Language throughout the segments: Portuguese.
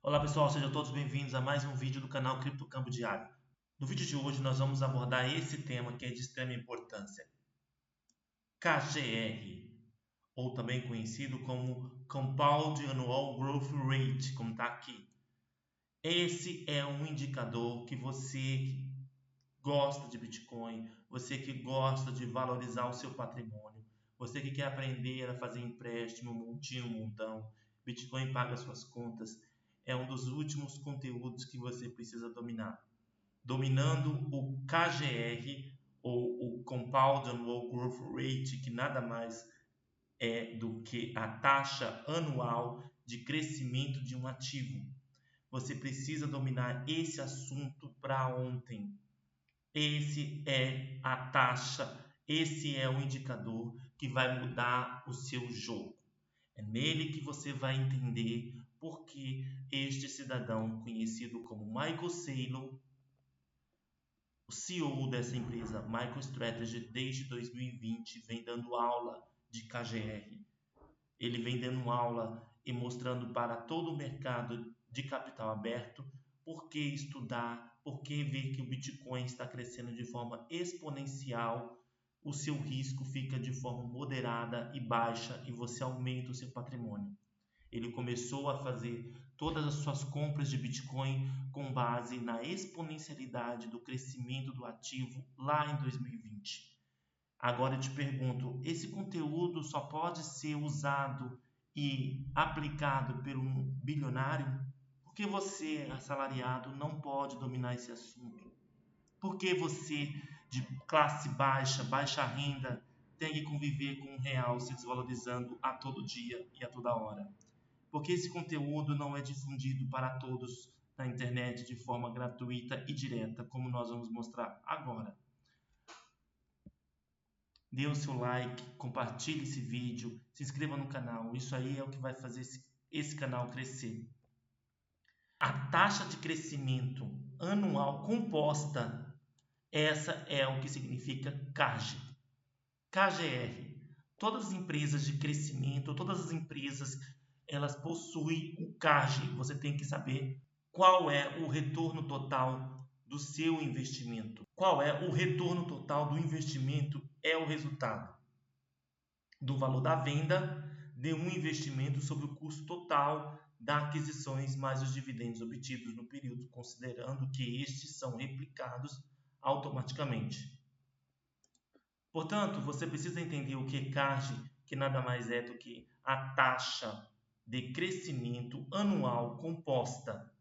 Olá pessoal, sejam todos bem-vindos a mais um vídeo do canal Cripto Campo Diário. No vídeo de hoje nós vamos abordar esse tema que é de extrema importância. KGR, ou também conhecido como Compound Annual Growth Rate, como está aqui. Esse é um indicador que você que gosta de Bitcoin, você que gosta de valorizar o seu patrimônio, você que quer aprender a fazer empréstimo, montinho, montão, Bitcoin paga suas contas, é um dos últimos conteúdos que você precisa dominar. Dominando o KGR, ou o Compound Annual Growth Rate, que nada mais é do que a taxa anual de crescimento de um ativo. Você precisa dominar esse assunto para ontem. Esse é a taxa, esse é o indicador que vai mudar o seu jogo. É nele que você vai entender por que este cidadão, conhecido como Michael Saylor, o CEO dessa empresa, MicroStrategy, desde 2020, vem dando aula de KGR. Ele vem dando aula e mostrando para todo o mercado de capital aberto por que estudar, por que ver que o Bitcoin está crescendo de forma exponencial, o seu risco fica de forma moderada e baixa e você aumenta o seu patrimônio. Ele começou a fazer todas as suas compras de Bitcoin com base na exponencialidade do crescimento do ativo lá em 2020. Agora eu te pergunto, esse conteúdo só pode ser usado e aplicado por um bilionário? Por que você, assalariado, não pode dominar esse assunto? Por que você, de classe baixa, baixa renda, tem que conviver com um real se desvalorizando a todo dia e a toda hora? Porque esse conteúdo não é difundido para todos na internet de forma gratuita e direta, como nós vamos mostrar agora. Dê o seu like, compartilhe esse vídeo, se inscreva no canal. Isso aí é o que vai fazer esse canal crescer. A taxa de crescimento anual composta, essa é o que significa CAGR. KGR. Todas as empresas de crescimento, todas as empresas, elas possuem o CAGR. Você tem que saber qual é o retorno total do seu investimento. Qual é o retorno total do investimento? É o resultado do valor da venda de um investimento sobre o custo total das aquisições mais os dividendos obtidos no período, considerando que estes são replicados automaticamente. Portanto, você precisa entender o que é CAGR, que nada mais é do que a taxa de crescimento anual composta.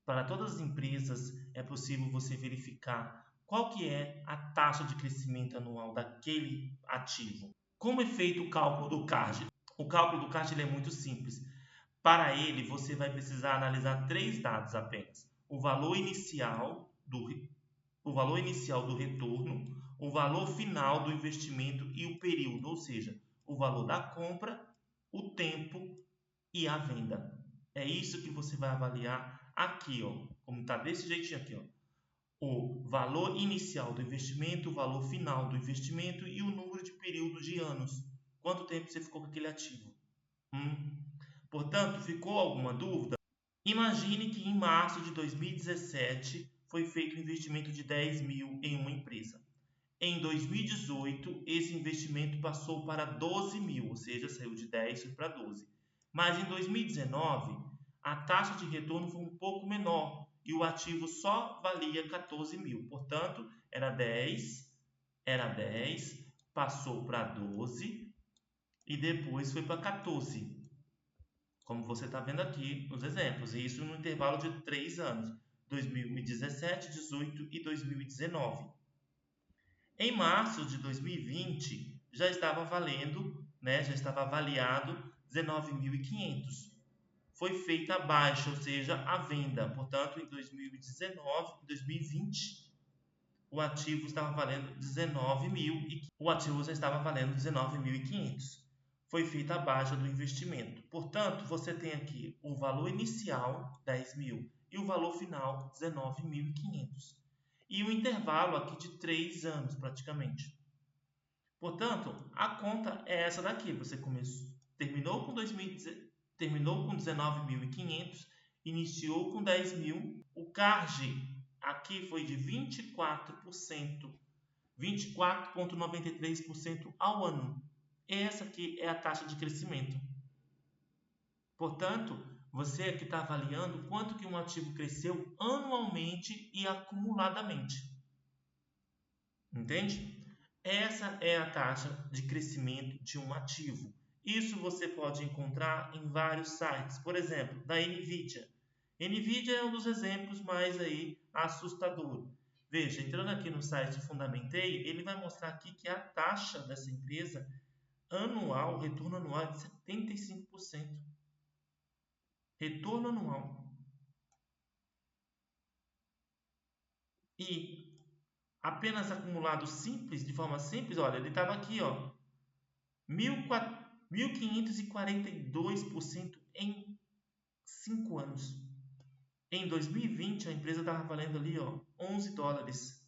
Para todas as empresas é possível você verificar qual que é a taxa de crescimento anual daquele ativo. Como é feito o cálculo do CAGR? O cálculo do CAGR é muito simples. Para ele, você vai precisar analisar três dados apenas: o valor inicial do retorno, o valor final do investimento e o período, ou seja, o valor da compra, o tempo e a venda. É isso que você vai avaliar aqui, ó, como está desse jeitinho aqui, ó. O valor inicial do investimento, o valor final do investimento e o número de período de anos. Quanto tempo você ficou com aquele ativo? Portanto, ficou alguma dúvida? Imagine que em março de 2017 foi feito um investimento de 10 mil em uma empresa. Em 2018, esse investimento passou para 12 mil, ou seja, saiu de 10 para 12. Mas em 2019, a taxa de retorno foi um pouco menor e o ativo só valia 14 mil. Portanto, era 10, passou para 12 e depois foi para 14. Como você está vendo aqui nos exemplos, e isso no intervalo de 3 anos, 2017, 2018 e 2019. Em março de 2020, já estava valendo, já estava avaliado 19.500. Foi feita a baixa, ou seja, a venda. Portanto, em 2019 e 2020, o ativo estava valendo 19 mil e o ativo já estava valendo 19.500. Foi feita a baixa do investimento. Portanto, você tem aqui o valor inicial, 10 mil, e o valor final, 19.500. E o intervalo aqui de 3 anos, praticamente. Portanto, a conta é essa daqui. Você terminou com 19.500 iniciou com 10 mil, o CARG aqui foi de 24%, 24,93% ao ano. Essa aqui é a taxa de crescimento. Portanto, você que está avaliando quanto que um ativo cresceu anualmente e acumuladamente. Entende? Essa é a taxa de crescimento de um ativo. Isso você pode encontrar em vários sites. Por exemplo, da Nvidia. Nvidia é um dos exemplos mais aí assustador. Veja, entrando aqui no site Fundamentei, ele vai mostrar aqui que a taxa dessa empresa anual, o retorno anual é de 75%. Retorno anual. E apenas acumulado simples, de forma simples, olha, ele estava aqui, ó, 1.542% em 5 anos. Em 2020, a empresa estava valendo ali, ó, 11 dólares.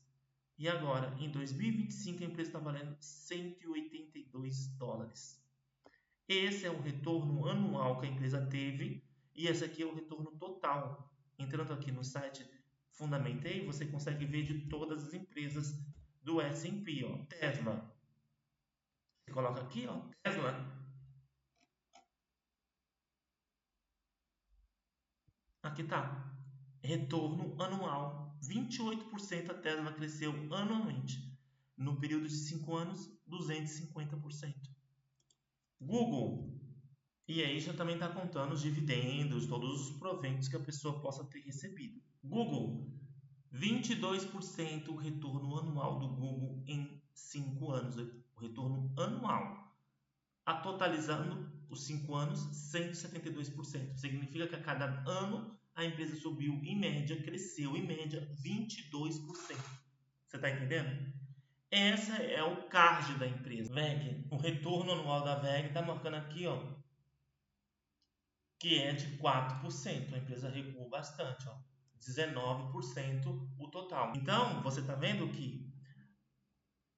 E agora, em 2025, a empresa está valendo 182 dólares. Esse é o retorno anual que a empresa teve e esse aqui é o retorno total. Entrando aqui no site Fundamentei, você consegue ver de todas as empresas do S&P, ó. Tesla. Você coloca aqui, ó, Tesla. Aqui tá. Retorno anual. 28% a Tesla cresceu anualmente. No período de 5 anos, 250%. Google. E aí já também está contando os dividendos, todos os proventos que a pessoa possa ter recebido. Google. 22% o retorno anual do Google em 5 anos. O retorno anual. A totalizando os 5 anos, 172%. Significa que a cada ano a empresa subiu em média, cresceu em média 22%. Você está entendendo? Essa é o CARG da empresa. VEG, o retorno anual da VEG está marcando aqui, ó, que é de 4%. A empresa recuou bastante, ó, 19% o total. Então, você está vendo que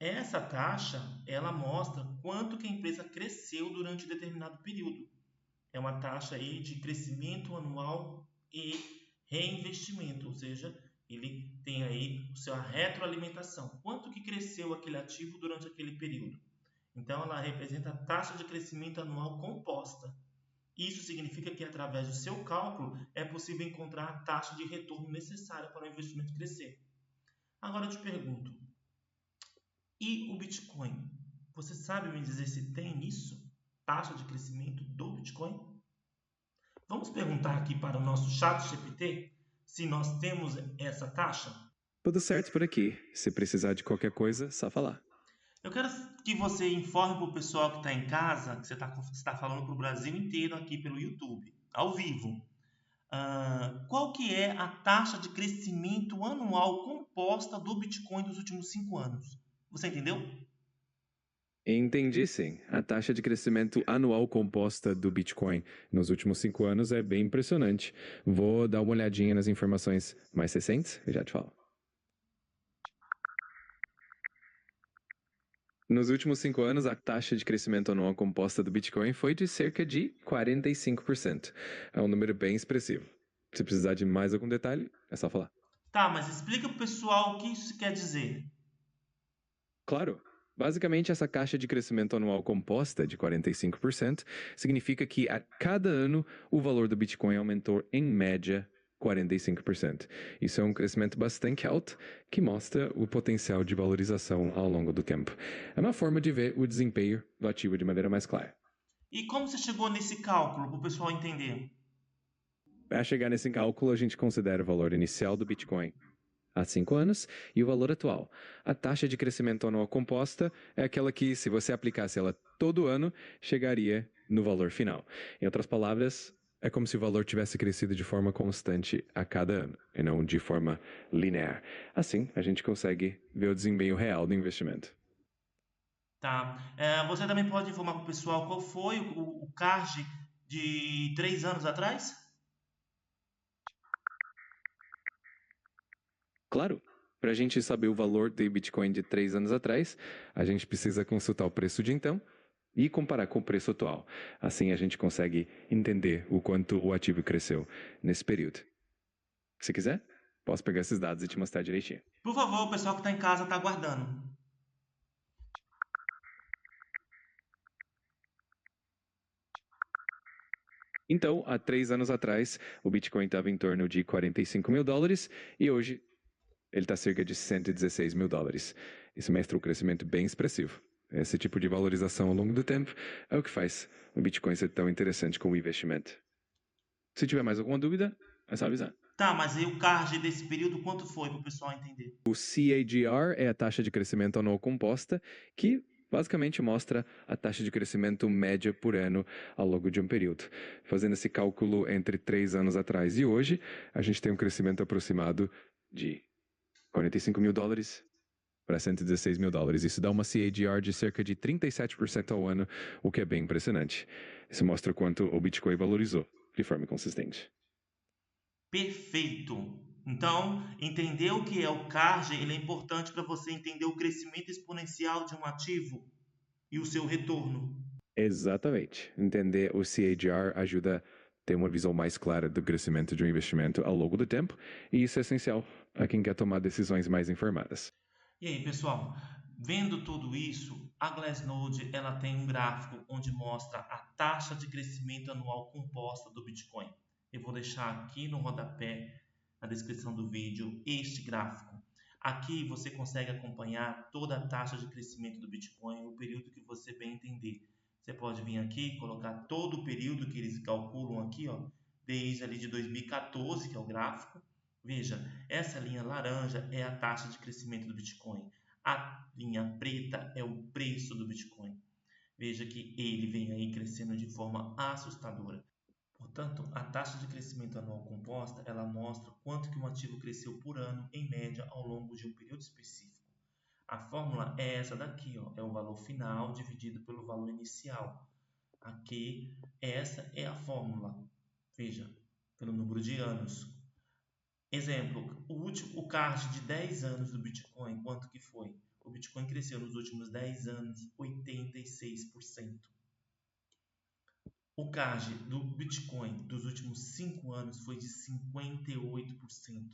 essa taxa, ela mostra quanto que a empresa cresceu durante determinado período. É uma taxa aí de crescimento anual e reinvestimento, ou seja, ele tem aí a sua retroalimentação. Quanto que cresceu aquele ativo durante aquele período? Então, ela representa a taxa de crescimento anual composta. Isso significa que, através do seu cálculo, é possível encontrar a taxa de retorno necessária para o investimento crescer. Agora eu te pergunto, e o Bitcoin? Você sabe me dizer se tem isso? Taxa de crescimento do Bitcoin? Vamos perguntar aqui para o nosso chat GPT se nós temos essa taxa? Tudo certo por aqui. Se precisar de qualquer coisa, só falar. Eu quero que você informe para o pessoal que está em casa, que você está falando para o Brasil inteiro aqui pelo YouTube, ao vivo. Qual que é a taxa de crescimento anual composta do Bitcoin dos últimos 5 anos? Você entendeu? Entendi, sim. A taxa de crescimento anual composta do Bitcoin nos últimos 5 anos é bem impressionante. Vou dar uma olhadinha nas informações mais recentes e já te falo. Nos últimos 5 anos, a taxa de crescimento anual composta do Bitcoin foi de cerca de 45%. É um número bem expressivo. Se precisar de mais algum detalhe, é só falar. Tá, mas explica para o pessoal o que isso quer dizer. Claro. Basicamente, essa taxa de crescimento anual composta de 45% significa que a cada ano o valor do Bitcoin aumentou em média 45%. Isso é um crescimento bastante alto que mostra o potencial de valorização ao longo do tempo. É uma forma de ver o desempenho do ativo de maneira mais clara. E como você chegou nesse cálculo para o pessoal entender? Para chegar nesse cálculo, a gente considera o valor inicial do Bitcoin há 5 anos e o valor atual. A taxa de crescimento anual composta é aquela que, se você aplicasse ela todo ano, chegaria no valor final. Em outras palavras, é como se o valor tivesse crescido de forma constante a cada ano, e não de forma linear. Assim, a gente consegue ver o desempenho real do investimento. Tá. Você também pode informar para o pessoal qual foi o CARG de 3 anos atrás? Claro, para a gente saber o valor do Bitcoin de 3 anos atrás, a gente precisa consultar o preço de então e comparar com o preço atual. Assim a gente consegue entender o quanto o ativo cresceu nesse período. Se quiser, posso pegar esses dados e te mostrar direitinho. Por favor, o pessoal que está em casa está aguardando. Então, há 3 anos atrás, o Bitcoin estava em torno de $45 mil e hoje ele está cerca de $116 mil. Isso mostra um crescimento bem expressivo. Esse tipo de valorização ao longo do tempo é o que faz o Bitcoin ser tão interessante como investimento. Se tiver mais alguma dúvida, é só avisar. Tá, mas aí o CAGR desse período quanto foi para o pessoal entender? O CAGR é a taxa de crescimento anual composta, que basicamente mostra a taxa de crescimento média por ano ao longo de um período. Fazendo esse cálculo entre 3 anos atrás e hoje, a gente tem um crescimento aproximado de $45 mil para $116 mil. Isso dá uma CAGR de cerca de 37% ao ano, o que é bem impressionante. Isso mostra o quanto o Bitcoin valorizou de forma consistente. Perfeito! Então, entender o que é o CAGR, ele é importante para você entender o crescimento exponencial de um ativo e o seu retorno. Exatamente. Entender o CAGR ajuda a ter uma visão mais clara do crescimento de um investimento ao longo do tempo, e isso é essencial a quem quer tomar decisões mais informadas. E aí, pessoal, vendo tudo isso, a Glassnode ela tem um gráfico onde mostra a taxa de crescimento anual composta do Bitcoin. Eu vou deixar aqui no rodapé, na descrição do vídeo, este gráfico. Aqui você consegue acompanhar toda a taxa de crescimento do Bitcoin, o período que você bem entender. Você pode vir aqui e colocar todo o período que eles calculam aqui, ó, desde ali de 2014, que é o gráfico. Veja, essa linha laranja é a taxa de crescimento do Bitcoin. A linha preta é o preço do Bitcoin. Veja que ele vem aí crescendo de forma assustadora. Portanto, a taxa de crescimento anual composta, ela mostra quanto que um ativo cresceu por ano, em média, ao longo de um período específico. A fórmula é essa daqui, ó, é o valor final dividido pelo valor inicial. Aqui, essa é a fórmula. Veja, pelo número de anos. Exemplo, o CAGR de 10 anos do Bitcoin, quanto que foi? O Bitcoin cresceu nos últimos 10 anos 86%. O CAGR do Bitcoin dos últimos 5 anos foi de 58%,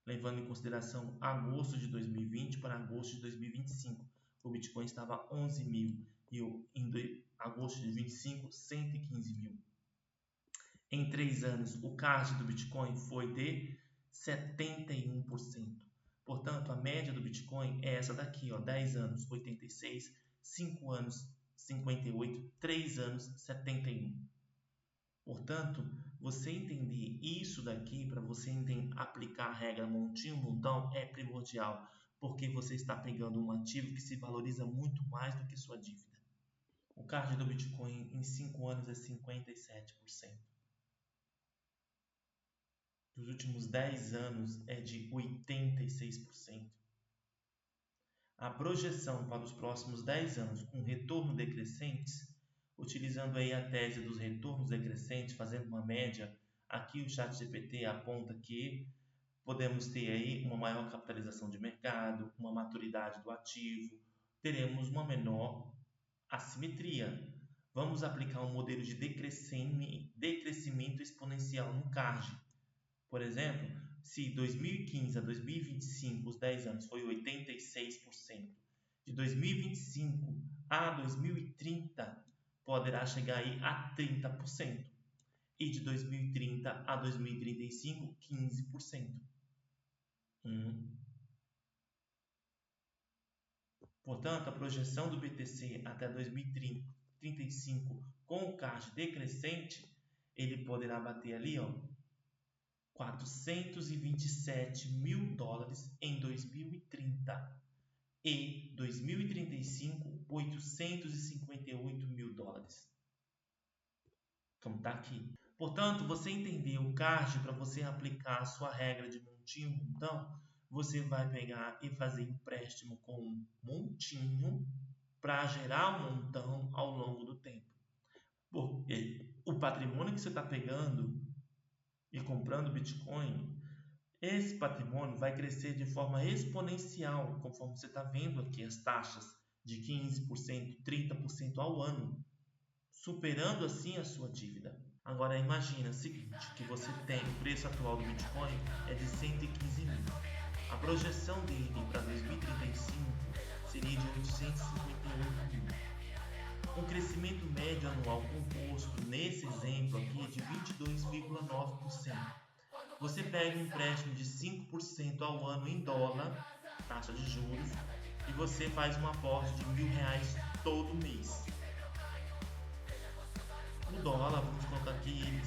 levando em consideração agosto de 2020 para agosto de 2025. O Bitcoin estava 11 mil e em agosto de 2025, 115 mil. Em 3 anos, o CAGR do Bitcoin foi de 71%. Portanto, a média do Bitcoin é essa daqui, ó, 10 anos 86, 5 anos 58, 3 anos 71. Portanto, você entender isso daqui para você aplicar a regra montinho montão é primordial, porque você está pegando um ativo que se valoriza muito mais do que sua dívida. O CAGR do Bitcoin em 5 anos é 57%. Dos últimos 10 anos é de 86%. A projeção para os próximos 10 anos com retorno decrescentes, utilizando aí a tese dos retornos decrescentes, fazendo uma média, aqui o ChatGPT aponta que podemos ter aí uma maior capitalização de mercado, uma maturidade do ativo, teremos uma menor assimetria. Vamos aplicar um modelo de decrescimento exponencial no CAGR. Por exemplo, se 2015 a 2025, os 10 anos, foi 86%, de 2025 a 2030 poderá chegar aí a 30%, e de 2030 a 2035, 15%. Portanto, a projeção do BTC até 2035 com o CAGR decrescente, ele poderá bater ali, ó, $427 mil em 2030 e 2035, $858 mil. Então tá aqui. Portanto, você entender o CAGR para você aplicar a sua regra de montinho montão, você vai pegar e fazer empréstimo com um montinho para gerar um montão ao longo do tempo. Porque o patrimônio que você está pegando e comprando Bitcoin, esse patrimônio vai crescer de forma exponencial, conforme você está vendo aqui as taxas de 15%, 30% ao ano, superando assim a sua dívida. Agora imagina o seguinte, que você tem o preço atual do Bitcoin é de 115 mil. A projeção dele para 2035 seria de 858 mil. Um crescimento médio anual composto nesse exemplo aqui é de 22,9%. Você pega um empréstimo de 5% ao ano em dólar, taxa de juros, e você faz um aporte de R$1.000 todo mês. O dólar, vamos colocar aqui,